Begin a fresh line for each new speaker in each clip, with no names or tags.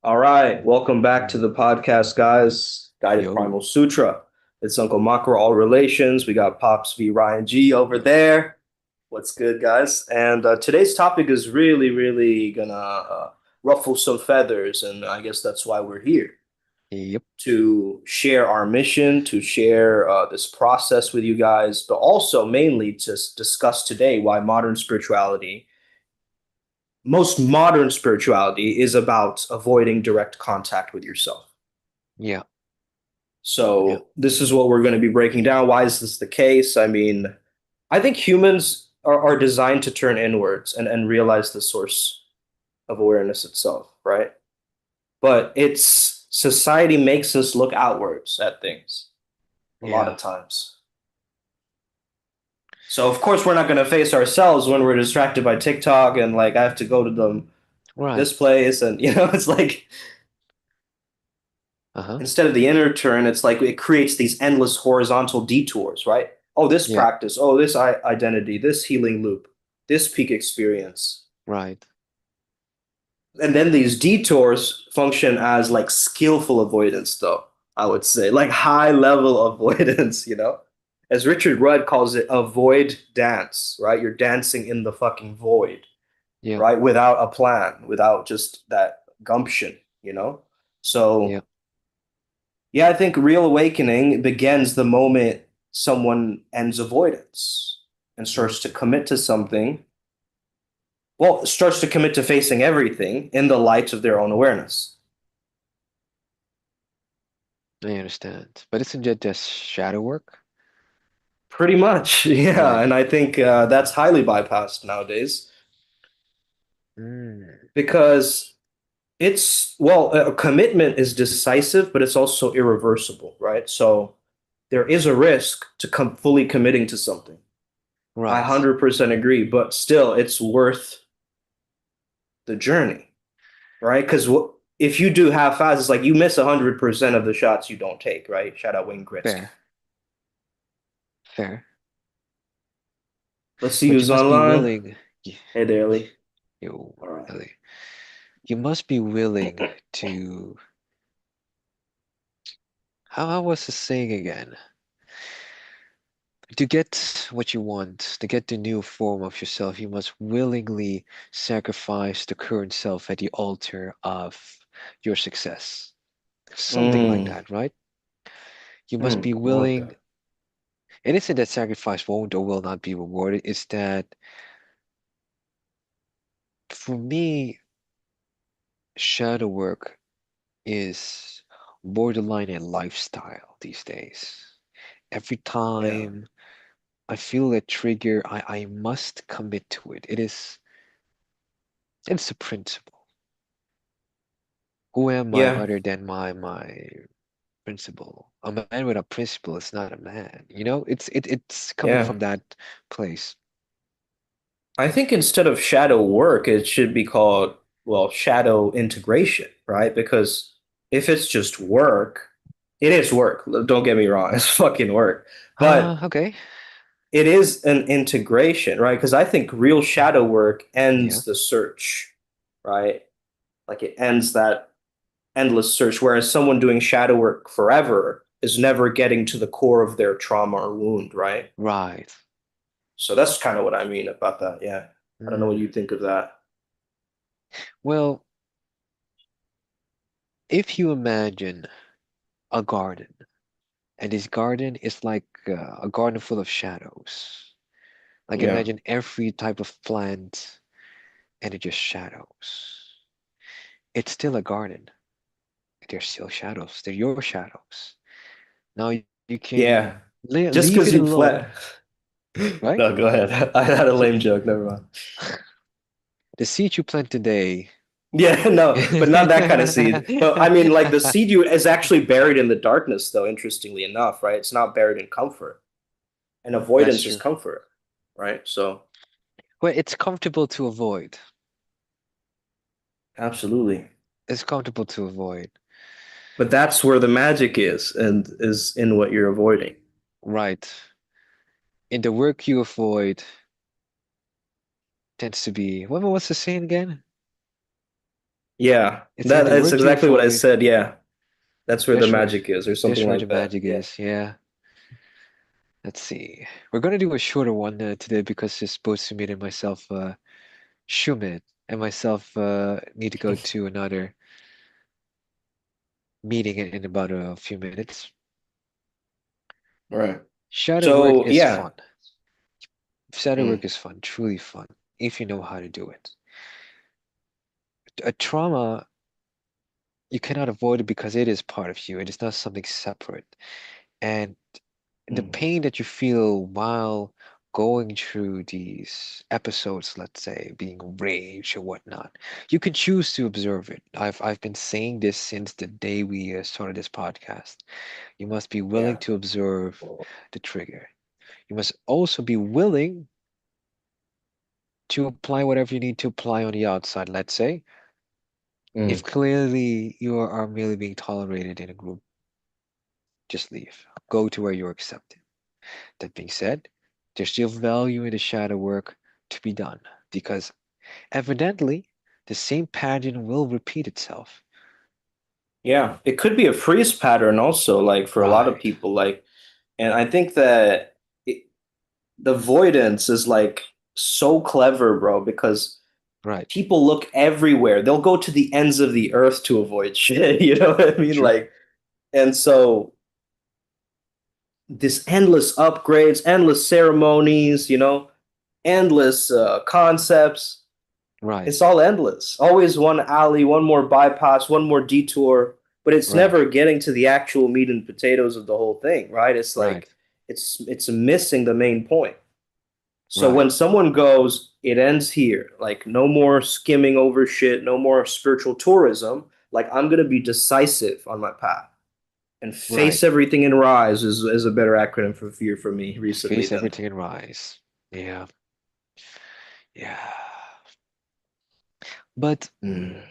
All right, welcome back to the podcast, guys. Guided
Yo.
Primal Sutra. It's Uncle Makara, all relations. We got Pops v Ryan G over there. What's good, guys? And today's topic is really gonna ruffle some feathers, and I guess that's why we're here
Yep.
to share our mission, to share this process with you guys, but also mainly to discuss today why most modern spirituality is about avoiding direct contact with yourself.
Yeah. Yeah.
So this is what we're going to be breaking down. Why is this the case? I mean, I think humans are designed to turn inwards and realize the source of awareness itself, right? But it's society makes us look outwards at things a lot
Yeah.
of times. So of course we're not going to face ourselves when we're distracted by TikTok and like I have to go to this
Right.
place and it's like
Uh-huh.
instead of the inner turn, it's like it creates these endless horizontal detours, right? Oh, this
Yeah.
practice, oh, this identity, this healing loop, this peak experience.
Right.
And then these detours function as like skillful avoidance, though, I would say, like high level avoidance, As Richard Rudd calls it, avoid dance, right? You're dancing in the fucking void,
Yeah.
right? Without a plan, without just that gumption.
Yeah.
So yeah, I think real awakening begins the moment someone ends avoidance and
Mm.
starts to commit to something. Well, starts to commit to facing everything in the light of their own awareness.
I understand. But isn't it just shadow work?
Pretty much, yeah.
Right.
And I think that's highly bypassed nowadays
Mm.
because well, a commitment is decisive, but it's also irreversible, right? So there is a risk to fully committing to something. I
Right.
100% agree, but still, it's worth the journey, right? Because if you do half-ass, it's like you miss 100% of the shots you don't take, right? Shout out Wayne Gretzky.
Fair. Fair.
Let's see
But you
who's
must be
online.
willing. y-
Hey, Daily.
Yo,
All right.
really. You must be willing to how was the saying again? To get what you want, to get the new form of yourself, you must willingly sacrifice the current self at the altar of your success. Something like
Mm,
that, right? You must be
I like
willing,
that.
and it's not that sacrifice won't or will not be rewarded. It's that for me, shadow work is borderline a lifestyle these days. Every
Yeah.
time I feel a trigger, I must commit to it. It's a principle. Who am I
Yeah.
other than my principle? A man without principle is not a man. It's coming
Yeah.
from that place.
I think instead of shadow work, it should be called, well, shadow integration, right? Because if it's just work, it is work. Don't get me wrong, it's fucking work. But
Okay.
it is an integration, right? Because I think real shadow work
Yeah.
ends the search, right? Like it ends that endless search, whereas someone doing shadow work forever is never getting to the core of their trauma or wound, right?
Right.
So that's kind of what I mean about that. Yeah. I don't know what
Mm.
you think of that.
Well, if you imagine a garden, and this garden is like a garden full of shadows. Like
Yeah.
imagine every type of plant and it just shadows. It's still a garden. There's still shadows. They're your shadows. Now you
Yeah.
can
Just
leave
because
it
you
alone,
plant.
right?
No, go ahead. I had a lame joke. Never mind.
The seed you plant today.
Yeah, no, but not that kind of seed. But I mean, like the seed you is actually buried in the darkness, though, interestingly enough, right? It's not buried in comfort. And
That's
avoidance is
true.
comfort, right? So,
Well, it's comfortable to avoid.
absolutely.
It's comfortable to avoid.
But that's where the magic is, and is in what you're avoiding.
Right. In the work you avoid tends to be, what's the saying again?
Yeah,
It's in
that
the
is
word to
exactly what I
avoid.
said. Yeah, that's where the
That's where
magic is, or
that's
something
where the
like that.
magic
Yeah.
is. Yeah. Let's see. We're gonna do a shorter one today because it's supposed to meet and myself Shumit and myself need to go to another meeting in about a few minutes.
All right.
Shadow work
So
is
yeah.
fun. Shadow work
Mm,
is fun, truly fun, if you know how to do it. A trauma, you cannot avoid it because it is part of you. It is not something separate. And the
mm,
pain that you feel while going through these episodes, let's say, being rage or whatnot, you can choose to observe it. I've been saying this since the day we started this podcast. You must be willing
yeah.
to observe the trigger. You must also be willing to apply whatever you need to apply on the outside. Let's say, if
Mm,
clearly you are merely being tolerated in a group, just leave. Go to where you're accepted. That being said, there's still value in the shadow work to be done because evidently the same pattern will repeat itself.
yeah. It could be a freeze pattern also, like for a lot of
Right,
people, like, and I think that the avoidance is like so clever, bro, because
right.
people look everywhere. They'll go to the ends of the earth to avoid shit. You know what I mean?
True.
Like, and so this endless upgrades, endless ceremonies, endless concepts.
Right,
It's all endless. Always one alley, one more bypass, one more detour, but it's
right,
never getting to the actual meat and potatoes of the whole thing, right? It's
right,
like it's missing the main point. So
right,
when someone goes, it ends here, like no more skimming over shit, no more spiritual tourism, like I'm gonna be decisive on my path and
right.
face everything and rise is a better acronym for fear for me recently
Face
than
everything and rise. Yeah, yeah. But
mm,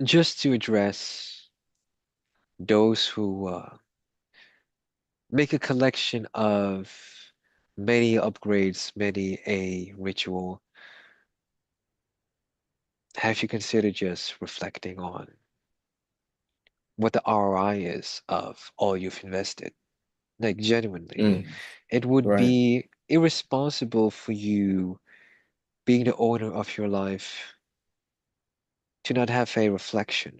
just to address those who make a collection of many upgrades, many a ritual, have you considered just reflecting on what the ROI is of all you've invested? Like, genuinely,
mm,
it would
right.
be irresponsible for you, being the owner of your life, to not have a reflection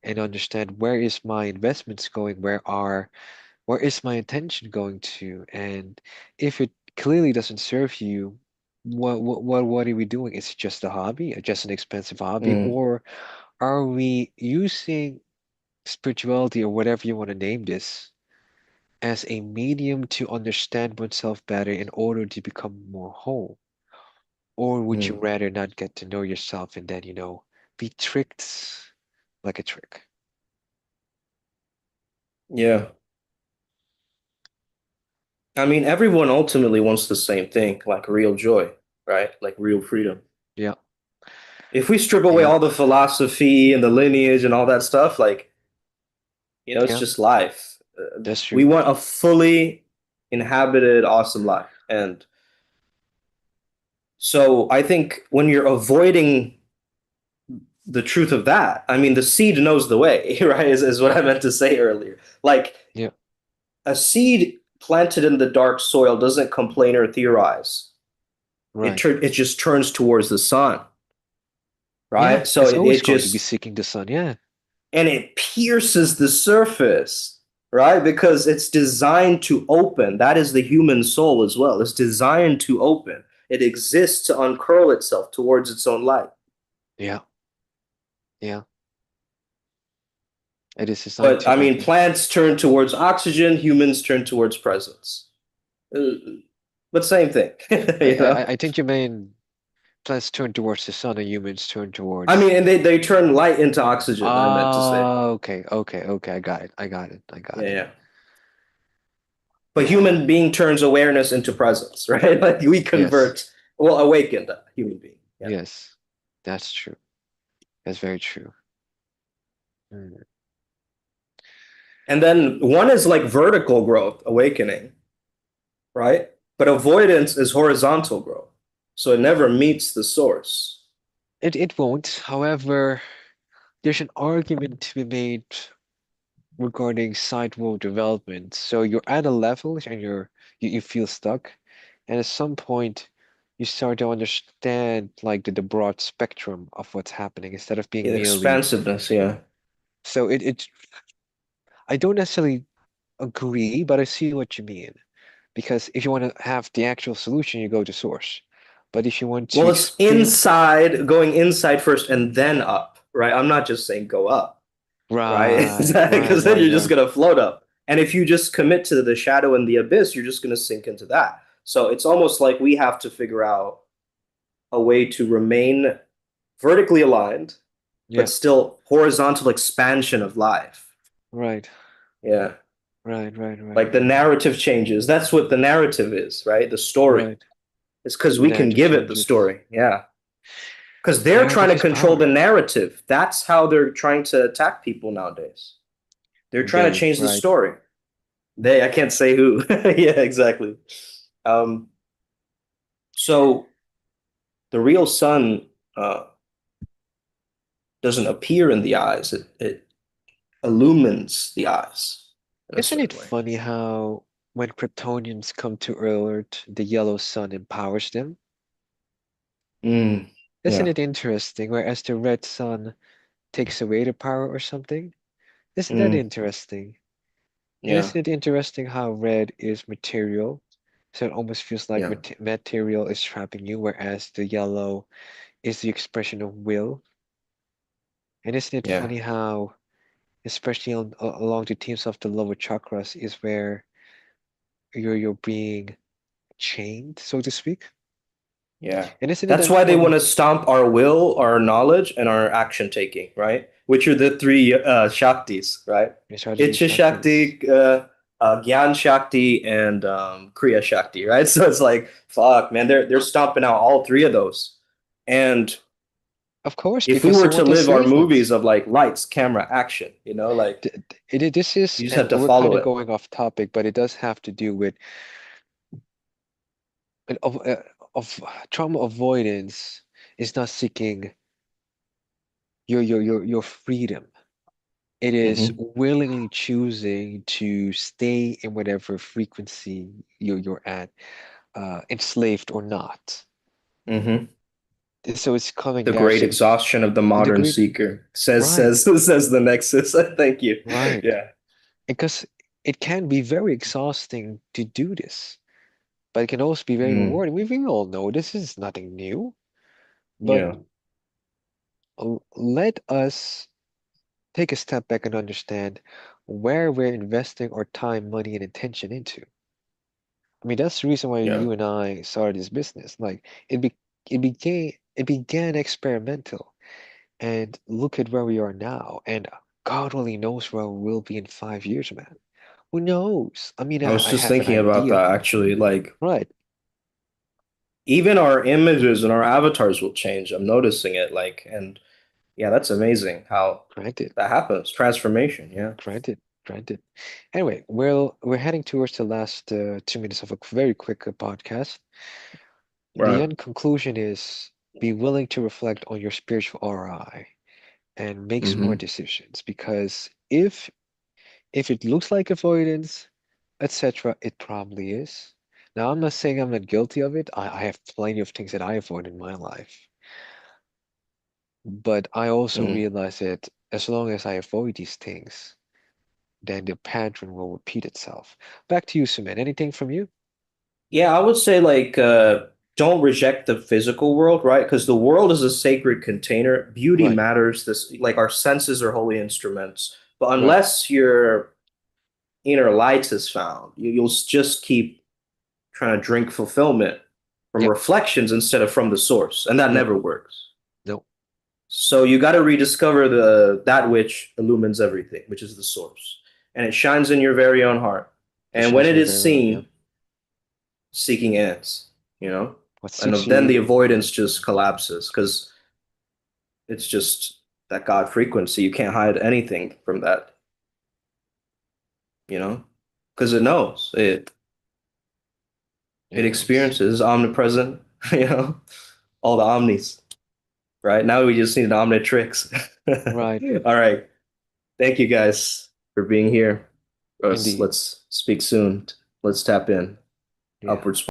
and understand where is my investments going, where is my attention going to, and if it clearly doesn't serve you, what are we doing? Is it just a hobby, just an expensive hobby,
Mm,
or are we using spirituality or whatever you want to name this as a medium to understand oneself better in order to become more whole? Or would you
mm,
rather not get to know yourself and then, be tricked like a trick?
yeah. I mean, everyone ultimately wants the same thing, like real joy, right? Like real freedom.
Yeah,
If we strip away
yeah,
all the philosophy and the lineage and all that stuff, like, it's
yeah,
just life.
that's
We
true.
want a fully inhabited, awesome life. And so I think when you're avoiding the truth of that, I mean, the seed knows the way, right? Is what I meant to say earlier. Like
Yeah,
a seed planted in the dark soil doesn't complain or theorize.
right.
It just turns towards the sun,
Yeah,
right? So
it's
it
always going to be
just
seeking the sun. Yeah,
and it pierces the surface, right? Because it's designed to open. That is the human soul as well. It's designed to open. It exists to uncurl itself towards its own light.
yeah, yeah. It is designed
But
to
I mean,
open.
plants turn towards oxygen, humans turn towards presence. Uh, but same thing,
I,
you
I,
know?
I think you mean plants turn towards the sun and humans turn
I mean,
towards.
and they turn light into oxygen, I meant to say.
Ah, okay, okay, okay. I got it. I got it. I got
Yeah,
it.
yeah. But
Yeah.
human being turns awareness into presence, right? Like we
Yes.
convert, well, awakened human being. Yeah.
Yes. That's true. That's very true. Mm.
And then one is like vertical growth, awakening, right? But avoidance is horizontal growth. So it never meets the source.
It won't. However, there's an argument to be made regarding sidewalk development. So you're at a level and you feel stuck, and at some point you start to understand like the broad spectrum of what's happening instead of being
Yeah,
merely
expansiveness, yeah.
so it I don't necessarily agree, but I see what you mean. Because if you want to have the actual solution, you go to source. But if you want to
Well, it's
expand,
inside, going inside first and then up, right? I'm not just saying go up, right?
right, right,
Because then
right,
you're just
right.
gonna float up. And if you just commit to the shadow and the abyss, you're just gonna sink into that. So it's almost like we have to figure out a way to remain vertically aligned, but
Yeah,
still horizontal expansion of life.
right,
Yeah.
right, right, right,
Like the
right, right,
narrative changes. That's what the narrative is, right? The story.
right.
It's because
The
we can
narrative
give it the
changes.
story. Yeah. Because they're trying
Narrative
to
is
control the
power.
narrative. That's how they're trying to attack people nowadays. They're trying to
They,
change the
right.
story. They, I can't say who. Yeah, exactly. Um, so the real sun doesn't appear in the eyes. It illumines the eyes in a
Isn't it
certain way.
funny how when Kryptonians come to Earth, the yellow sun empowers them?
Mm,
Isn't
yeah.
it interesting? Whereas the red sun takes away the power or something? Isn't that
Mm,
interesting? And
yeah.
isn't it interesting how red is material? So it almost feels like
Yeah.
material is trapping you, whereas the yellow is the expression of will. And isn't it
Yeah.
funny how, especially along the themes of the lower chakras, is where you're being chained, so to speak?
Yeah.
And isn't it
That's
then
why they want
funny?
to stomp our will, our knowledge, and our action taking, right? Which are the three Shaktis, right?
These are the three
Icha
Shaktis.
Shakti, Gyan Shakti, and Kriya Shakti, right? So it's like, fuck, man, they're stomping out all three of those. And
Of course,
if we
because they
were to
want to
live our
slave
movies
us.
of like lights, camera, action, like
This is,
you just
and
have to
we're kind
follow
of
it.
going off topic, but it does have to do with of, uh, of trauma avoidance is not seeking your freedom. It is
Hmm.
willingly choosing to stay in whatever frequency you're at, enslaved or not.
Hmm.
So it's coming
The
back.
great
So
exhaustion of the
the
modern
degree,
seeker
right,
says the Nexus. Thank you.
right,
Yeah.
because it can be very exhausting to do this, but it can also be very
Mm,
rewarding. We all know this is nothing new, but
yeah.
let us take a step back and understand where we're investing our time, money, and attention into. I mean, that's the reason why
Yeah.
you and I started this business. Like it began experimental, and look at where we are now. And God only knows where we'll be in 5 years, man. Who knows? I mean,
I was
I
just
have an
thinking about
idea,
that actually. Like,
right?
even our images and our avatars will change. I'm noticing it. Like, and yeah, that's amazing how
Granted,
that happens. Transformation. Yeah.
granted, granted. Anyway, we're heading towards the last 2 minutes of a very quick podcast. The
Right.
end conclusion is be willing to reflect on your spiritual RI and make smart
Hmm.
decisions because if it looks like avoidance, etc., it probably is. Now, I'm not saying I'm not guilty of it. I have plenty of things that I avoid in my life. But I also
Mm.
realize that as long as I avoid these things, then the pattern will repeat itself. Back to you, Suman. Anything from you?
Yeah, I would say like don't reject the physical world, right? Because the world is a sacred container. Beauty
Right,
matters. This like our senses are holy instruments. But
right.
unless your inner light is found, you'll just keep trying to drink fulfillment from
Yep,
reflections instead of from the source, and that
yep.
never works.
No,
So you got to rediscover the that which illumines everything, which is the source, and it shines in your very own heart.
it
And when
shines
it
in your
is
very own. Yep.
seen, seeking ends, you know,
What seeks
and then
you?
the
Right.
avoidance just collapses because it's just that God frequency. You can't hide anything from that, you know, because it knows it
It knows.
experiences omnipresent, you know, all the omnis. right? Now we just need omnitrix.
Right.
All right. Thank you guys for being here.
Indeed.
Let's speak soon. Let's tap in.
Yeah.
Upward